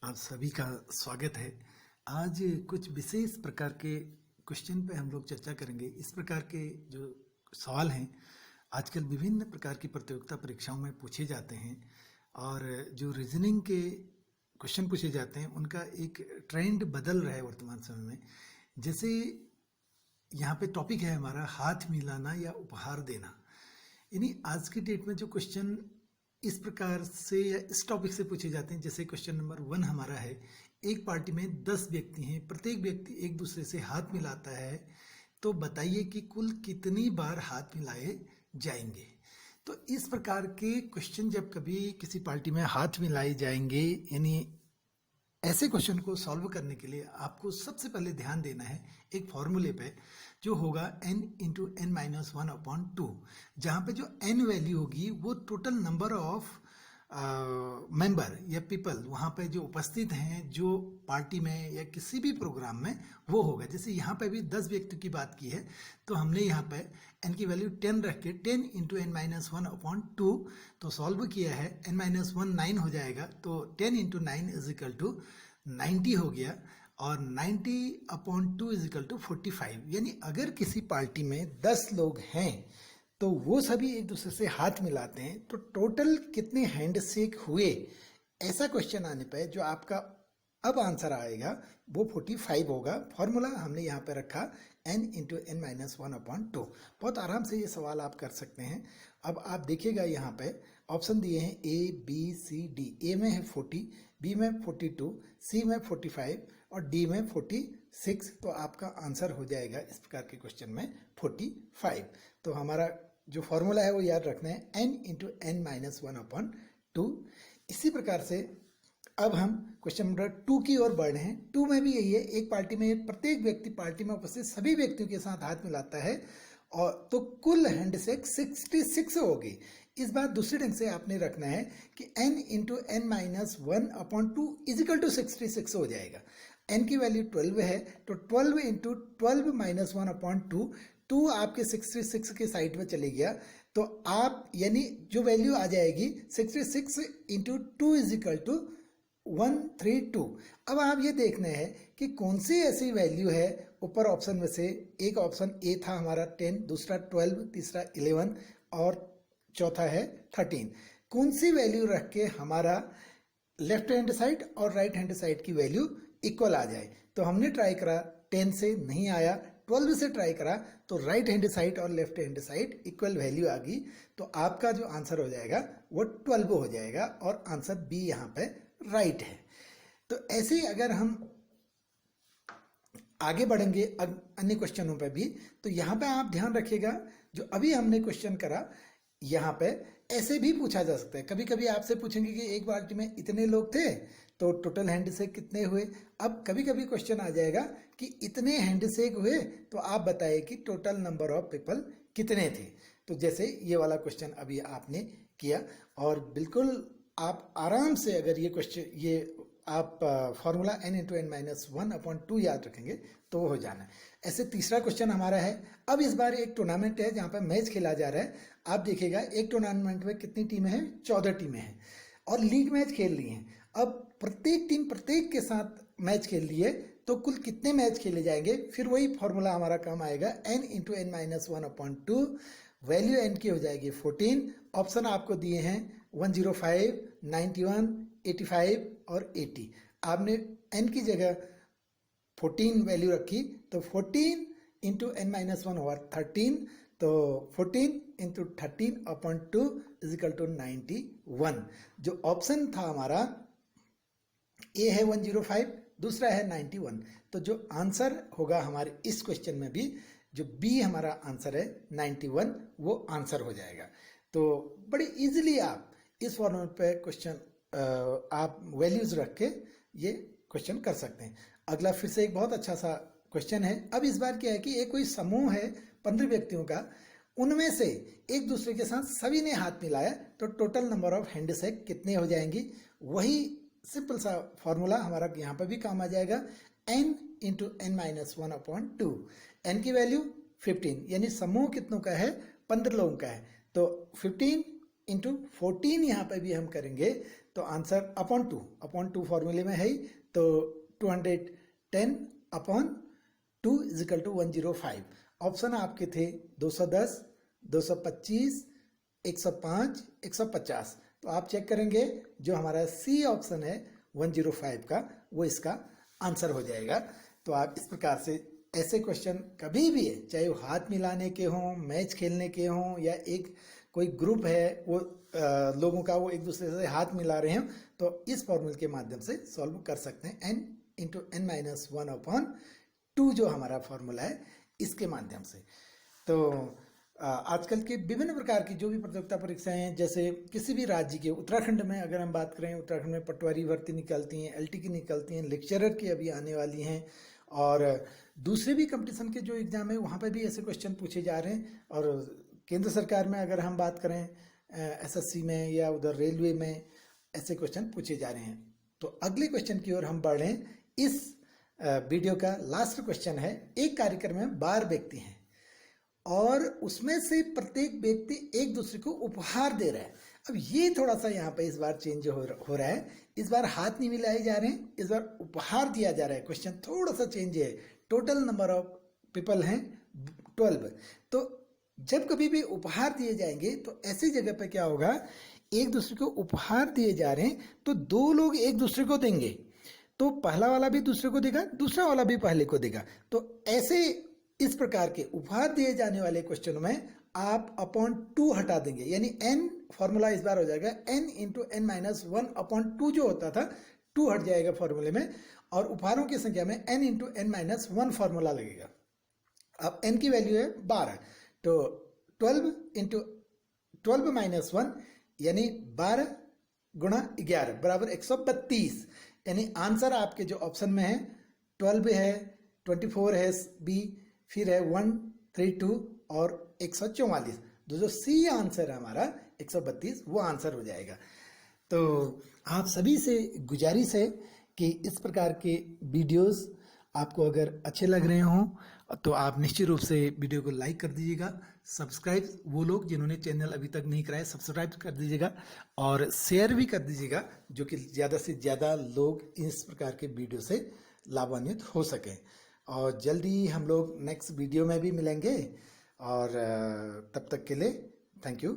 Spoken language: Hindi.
आप सभी का स्वागत है। आज कुछ विशेष प्रकार के क्वेश्चन पे हम लोग चर्चा करेंगे। इस प्रकार के जो सवाल हैं आजकल विभिन्न प्रकार की प्रतियोगिता परीक्षाओं में पूछे जाते हैं और जो रीजनिंग के क्वेश्चन पूछे जाते हैं उनका एक ट्रेंड बदल रहा है वर्तमान समय में। जैसे यहाँ पे टॉपिक है हमारा हाथ मिलाना या उपहार देना। यानी आज की डेट में जो क्वेश्चन इस प्रकार से या इस टॉपिक से पूछे जाते हैं, जैसे क्वेश्चन नंबर 1 हमारा है, एक पार्टी में 10 व्यक्ति हैं, प्रत्येक व्यक्ति एक दूसरे से हाथ मिलाता है, तो बताइए कि कुल कितनी बार हाथ मिलाए जाएंगे। तो इस प्रकार के क्वेश्चन जब कभी किसी पार्टी में हाथ मिलाए जाएंगे, यानी ऐसे क्वेश्चन को सॉल्व करने के लिए आपको सबसे पहले ध्यान देना है एक फॉर्मूले पे जो होगा n into n minus one upon two, जहाँ पे जो n वैल्यू होगी वो टोटल नंबर ऑफ मेंबर या पीपल वहाँ पे जो उपस्थित हैं जो पार्टी में या किसी भी प्रोग्राम में वो होगा। जैसे यहाँ पे भी 10 व्यक्तियों की बात की है तो हमने यहाँ पे n की वैल्यू 10 रख के 10 into n minus one upon two तो सॉल्व किया है। n माइनस वन 9 हो जाएगा, तो 10 into nine is equal to 90 हो गया और 90 upon two is equal to 45। यानी अगर किसी पार्टी में 10 लोग हैं तो वो सभी एक दूसरे से हाथ मिलाते हैं तो टोटल कितने हैंडशेक हुए, ऐसा क्वेश्चन आने पर जो आपका अब आंसर आएगा वो 45 होगा। फॉर्मूला हमने यहाँ पे रखा n into n minus one upon two. बहुत आराम से ये सवाल आप कर सकते हैं। अब आप देखिएगा यहाँ पे ऑप्शन दिए हैं A B C D। A में है 40, B में 42, C में 45 और D में 46। तो आपका आंसर हो जाएगा इस प्रकार के क्वेश्चन में 45। तो हमारा जो फॉर्मूला है वो याद रखना है n into n minus one upon two. इसी प्रकार से अब हम क्वेश्चन नंबर 2 की ओर बढ़ रहे हैं। 2 में भी यही है, एक पार्टी में प्रत्येक व्यक्ति पार्टी में उपस्थित सभी व्यक्तियों के साथ हाथ मिलाता है और तो कुल हैंडशेक 66 होगी। इस बार दूसरे ढंग से आपने रखना है कि n into n minus one upon two equal to 66 हो जाएगा। n की वैल्यू 12 है तो 12 into 12 minus one upon to, 2 आपके 66 के साइड में चले गया तो आप यानी जो वैल्यू आ जाएगी 66 into two is equal to 132। अब आप ये देखना है कि कौन सी ऐसी वैल्यू है ऊपर ऑप्शन में से। एक ऑप्शन ए था हमारा 10, दूसरा 12, तीसरा 11 और चौथा है 13। कौन सी वैल्यू रख के हमारा लेफ्ट हैंड साइड और राइट हैंड साइड की वैल्यू इक्वल आ जाए। तो हमने ट्राई करा, 10 से नहीं आया, 12 से ट्राई करा तो राइट हैंड साइड और left hand side equal value आ गई। तो आपका जो आंसर हो जाएगा वो 12 हो जाएगा और आंसर बी यहाँ पे राइट है। तो ऐसे ही अगर हम आगे बढ़ेंगे अन्य क्वेश्चनों पे भी, तो यहाँ पे आप ध्यान रखिएगा जो अभी हमने क्वेश्चन करा यहाँ पे ऐसे भी पूछा जा सकता है। कभी कभी आपसे पूछेंगे कि एक पार्टी में इतने लोग थे तो टोटल हैंडशेक कितने हुए। अब कभी कभी क्वेश्चन आ जाएगा कि इतने हैंडशेक हुए तो आप बताइए कि टोटल नंबर ऑफ पीपल कितने थे। तो जैसे ये वाला क्वेश्चन अभी आपने किया और बिल्कुल आप आराम से अगर ये क्वेश्चन ये आप formula n into n minus one upon two याद रखेंगे तो वो हो जाना है। ऐसे तीसरा क्वेश्चन हमारा है, अब इस बार एक टूर्नामेंट है जहाँ पे मैच खेला जा रहा है। आप देखिएगा एक टूर्नामेंट में कितनी टीमें हैं, 14 टीमें हैं और लीग मैच खेल रही हैं। अब प्रत्येक टीम प्रत्येक के साथ मैच खेल रही है तो कुल कितने मैच खेले जाएंगे। फिर वही फॉर्मूला हमारा काम आएगा n into n minus one upon two, value n की हो जाएगी 14। ऑप्शन आपको दिए हैं 105, 91, 85 और 80। आपने n की जगह 14 वैल्यू रखी तो 14 इंटू एन माइनस वन हुआ 13, तो 14 into 13 upon two is equal to 91। जो ऑप्शन था हमारा ए है 105, दूसरा है 91। तो जो आंसर होगा हमारे इस क्वेश्चन में भी जो बी हमारा आंसर है 91 वो आंसर हो जाएगा। तो बड़े इजीली आप इस फॉर्मेट पे क्वेश्चन आप वैल्यूज रख के ये क्वेश्चन कर सकते हैं। अगला फिर से एक बहुत अच्छा सा क्वेश्चन है। अब इस बार क्या है कि एक कोई समूह है 15 व्यक्तियों का, उनमें से एक दूसरे के साथ सभी ने हाथ मिलाया तो टोटल नंबर ऑफ हैंडशेक कितने हो जाएंगी। वही सिंपल सा फॉर्मूला हमारा यहाँ पर भी काम आ जाएगा, n into n minus one upon two. N की वैल्यू 15 यानी समूह कितनों का है, 15 लोगों का है तो 15 इंटू 14 यहाँ पे भी हम करेंगे तो आंसर अपॉन टू फॉर्मूले में है ही, तो 210 upon 2 is equal to 105। Option आपके थे 210, 225, 105, 150। तो आप चेक करेंगे जो हमारा सी ऑप्शन है 105 का, वो इसका आंसर हो जाएगा। तो आप इस प्रकार से ऐसे क्वेश्चन कभी भी है, चाहे वो हाथ मिलाने के हों, मैच खेलने के हों, या एक कोई ग्रुप है वो लोगों का, वो एक दूसरे से हाथ मिला रहे हैं, तो इस फॉर्मूले के माध्यम से सॉल्व कर सकते हैं। n into n minus 1 upon 2 जो हमारा फॉर्मूला है, इसके माध्यम से। तो आजकल के विभिन्न प्रकार की जो भी प्रतियोगिता परीक्षाएं हैं, जैसे किसी भी राज्य के, उत्तराखंड में अगर हम बात करें, उत्तराखंड में पटवारी भर्ती निकलती हैं, LT की निकलती हैं, लेक्चरर की अभी आने वाली हैं, और दूसरे भी कंपटीशन के जो एग्ज़ाम है वहाँ पर भी ऐसे क्वेश्चन पूछे जा रहे हैं। और केंद्र सरकार में अगर हम बात करें SSC में या उधर रेलवे में, ऐसे क्वेश्चन पूछे जा रहे हैं। तो अगले क्वेश्चन की ओर हम बढ़ रहे हैं। इस वीडियो का लास्ट क्वेश्चन है, एक कार्यक्रम में 12 व्यक्ति हैं और उसमें से प्रत्येक व्यक्ति एक दूसरे को उपहार दे रहा है। अब ये थोड़ा सा यहाँ पे इस बार चेंज हो रहा है। इस बार हाथ नहीं मिलाए जा रहे हैं, इस बार उपहार दिया जा रहा है। क्वेश्चन थोड़ा सा चेंज है। टोटल नंबर ऑफ पीपल हैं 12। तो जब कभी भी उपहार दिए जाएंगे तो ऐसी जगह पे क्या होगा, एक दूसरे को उपहार दिए जा रहे हैं तो दो लोग एक दूसरे को देंगे, तो पहला वाला भी दूसरे को देगा, दूसरा वाला भी पहले को देगा। तो ऐसे इस प्रकार के उपहार दिए जाने वाले क्वेश्चनों में आप अपॉन 2 हटा देंगे, यानी n फॉर्मूला इस बार हो जाएगा n into n minus 1 upon 2 जो होता था 2 हट जाएगा फॉर्मूले में, और उपहारों की संख्या में n into n minus 1 formula लगेगा। अब n की वैल्यू है 12, तो 12 इंटू 12 माइनस 1 यानी 12 गुणा 11 बराबर 132। यानी आंसर आपके जो ऑप्शन में है 12 है, 24 है बी, फिर है 132 और 144। जो सी आंसर है हमारा 132, वो आंसर हो जाएगा। तो आप सभी से गुजारिश है कि इस प्रकार के वीडियोस आपको अगर अच्छे लग रहे हों तो आप निश्चित रूप से वीडियो को लाइक कर दीजिएगा। सब्सक्राइब, वो लोग जिन्होंने चैनल अभी तक नहीं कराया सब्सक्राइब कर दीजिएगा, और शेयर भी कर दीजिएगा, जो कि ज़्यादा से ज़्यादा लोग इस प्रकार के वीडियो से लाभान्वित हो सकें। और जल्दी हम लोग नेक्स्ट वीडियो में भी मिलेंगे, और तब तक के लिए थैंक यू।